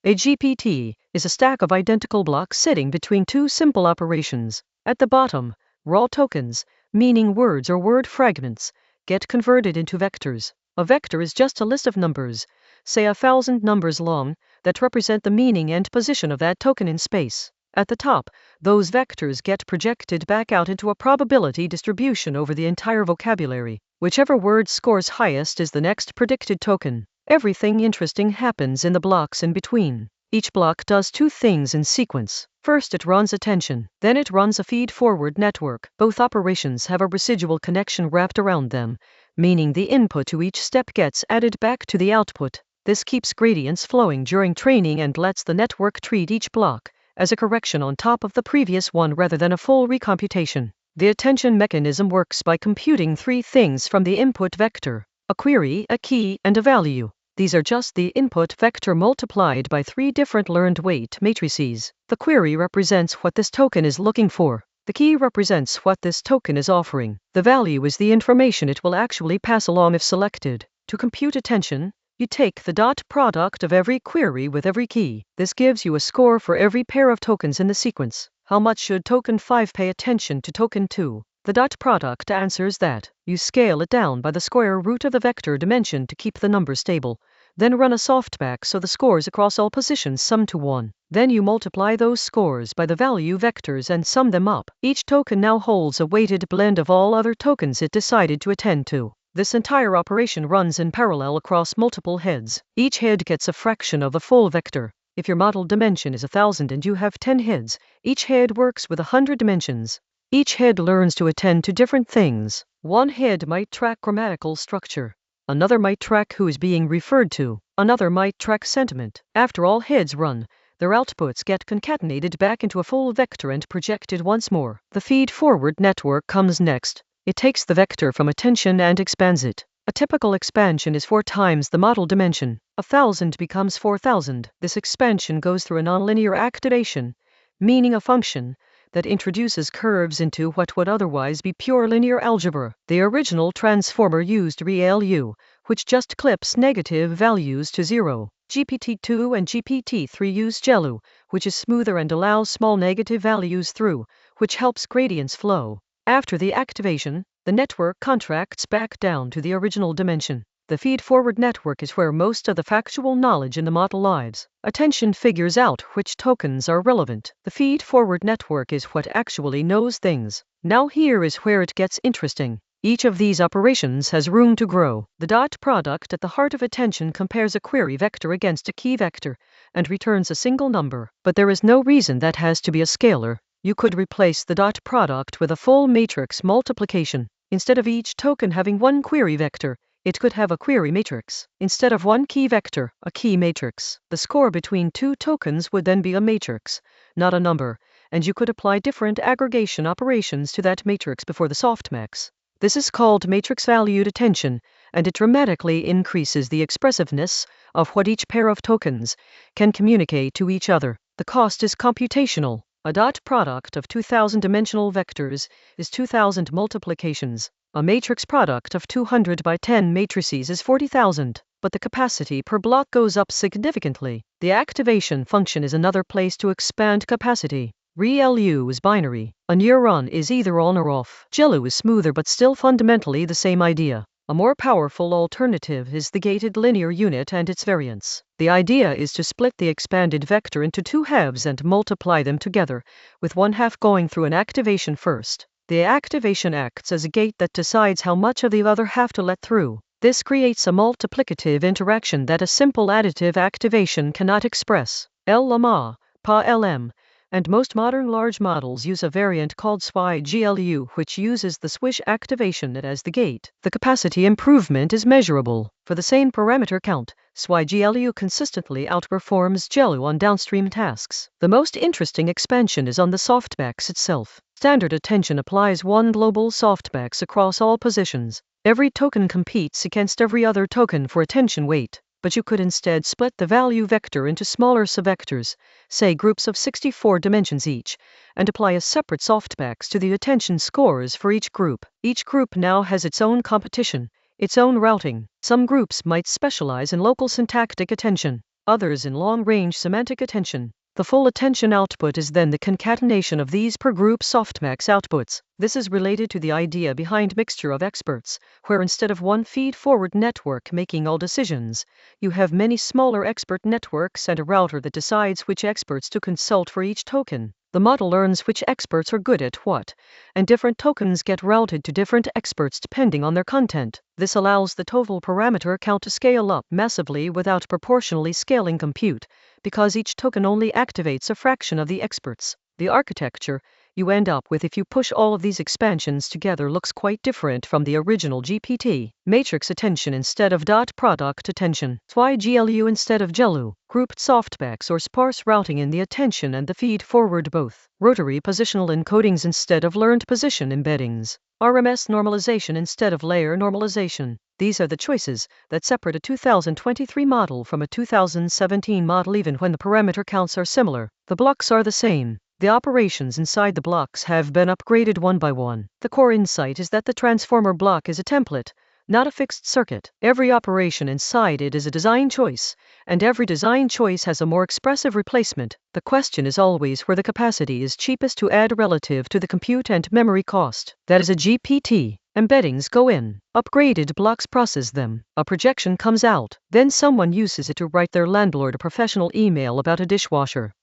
A GPT is a stack of identical blocks sitting between two simple operations. At the bottom, raw tokens, meaning words or word fragments, get converted into vectors. A vector is just a list of numbers, say 1,000 numbers long, that represent the meaning and position of that token in space. At the top, those vectors get projected back out into a probability distribution over the entire vocabulary. Whichever word scores highest is the next predicted token. Everything interesting happens in the blocks in between. Each block does two things in sequence. First, it runs attention. Then it runs a feed-forward network. Both operations have a residual connection wrapped around them, meaning the input to each step gets added back to the output. This keeps gradients flowing during training and lets the network treat each block as a correction on top of the previous one rather than a full recomputation. The attention mechanism works by computing three things from the input vector: a query, a key, and a value. These are just the input vector multiplied by three different learned weight matrices. The query represents what this token is looking for. The key represents what this token is offering. The value is the information it will actually pass along if selected. To compute attention, you take the dot product of every query with every key. This gives you a score for every pair of tokens in the sequence. How much should token 5 pay attention to token 2? The dot product answers that. You scale it down by the square root of the vector dimension to keep the number stable. Then run a softback so the scores across all positions sum to 1. Then you multiply those scores by the value vectors and sum them up. Each token now holds a weighted blend of all other tokens it decided to attend to. This entire operation runs in parallel across multiple heads. Each head gets a fraction of the full vector. If your model dimension is 1,000 and you have 10 heads, each head works with 100 dimensions. Each head learns to attend to different things. One head might track grammatical structure. Another might track who is being referred to. Another might track sentiment. After all heads run, their outputs get concatenated back into a full vector and projected once more. The feed-forward network comes next. It takes the vector from attention and expands it. A typical expansion is 4 times the model dimension. 1,000 becomes 4,000. This expansion goes through a nonlinear activation, meaning a function that introduces curves into what would otherwise be pure linear algebra. The original transformer used ReLU, which just clips negative values to 0. GPT-2 and GPT-3 use GELU, which is smoother and allows small negative values through, which helps gradients flow. After the activation, the network contracts back down to the original dimension. The feed-forward network is where most of the factual knowledge in the model lives. Attention figures out which tokens are relevant. The feed-forward network is what actually knows things. Now here is where it gets interesting. Each of these operations has room to grow. The dot product at the heart of attention compares a query vector against a key vector and returns a single number. But there is no reason that has to be a scalar. You could replace the dot product with a full matrix multiplication. Instead of each token having one query vector, it could have a query matrix. Instead of one key vector, a key matrix. The score between two tokens would then be a matrix, not a number, and you could apply different aggregation operations to that matrix before the softmax. This is called matrix-valued attention, and it dramatically increases the expressiveness of what each pair of tokens can communicate to each other. The cost is computational. A dot product of 2,000 dimensional vectors is 2,000 multiplications. A matrix product of 200 by 10 matrices is 40,000, but the capacity per block goes up significantly. The activation function is another place to expand capacity. ReLU is binary. A neuron is either on or off. GELU is smoother but still fundamentally the same idea. A more powerful alternative is the gated linear unit and its variants. The idea is to split the expanded vector into 2 halves and multiply them together, with one half going through an activation first. The activation acts as a gate that decides how much of the other half to let through. This creates a multiplicative interaction that a simple additive activation cannot express. LMA, PA-LM, and most modern large models use a variant called SWI-GLU, which uses the swish activation as the gate. The capacity improvement is measurable. For the same parameter count, SWI-GLU consistently outperforms GELU on downstream tasks. The most interesting expansion is on the softmax itself. Standard attention applies one global softmax across all positions. Every token competes against every other token for attention weight. But you could instead split the value vector into smaller subvectors, say groups of 64 dimensions each, and apply a separate softmax to the attention scores for each group. Each group now has its own competition, its own routing. Some groups might specialize in local syntactic attention. others in long-range semantic attention. The full attention output is then the concatenation of these per-group softmax outputs. This is related to the idea behind mixture of experts, where instead of one feed-forward network making all decisions, you have many smaller expert networks and a router that decides which experts to consult for each token. The model learns which experts are good at what, and different tokens get routed to different experts depending on their content. This allows the total parameter count to scale up massively without proportionally scaling compute, because each token only activates a fraction of the experts. The architecture you end up with if you push all of these expansions together looks quite different from the original GPT. Matrix attention instead of dot product attention. YGLU instead of GELU. Grouped softmax or sparse routing in the attention and the feed forward both. Rotary positional encodings instead of learned position embeddings. RMS normalization instead of layer normalization. These are the choices that separate a 2023 model from a 2017 model even when the parameter counts are similar. The blocks are the same. The operations inside the blocks have been upgraded one by one. The core insight is that the transformer block is a template, not a fixed circuit. Every operation inside it is a design choice, and every design choice has a more expressive replacement. The question is always where the capacity is cheapest to add relative to the compute and memory cost. That is a GPT. Embeddings go in. Upgraded blocks process them. A projection comes out. Then someone uses it to write their landlord a professional email about a dishwasher.